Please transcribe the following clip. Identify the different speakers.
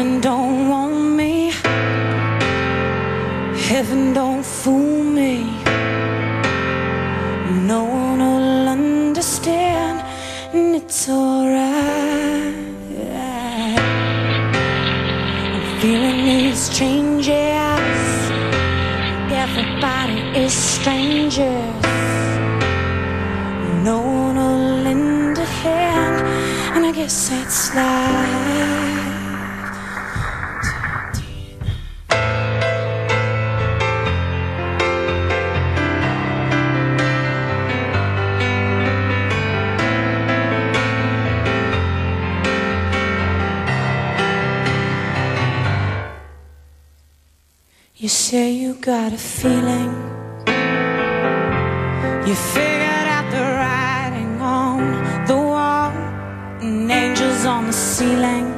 Speaker 1: Heaven don't want me, heaven don't fool me. No one will understand, and it's alright. I'm feeling these changes, everybody is strangers. No one will lend a hand, and I guess that's life. You say you got a feeling, you figured out the writing on the wall and angels on the ceiling.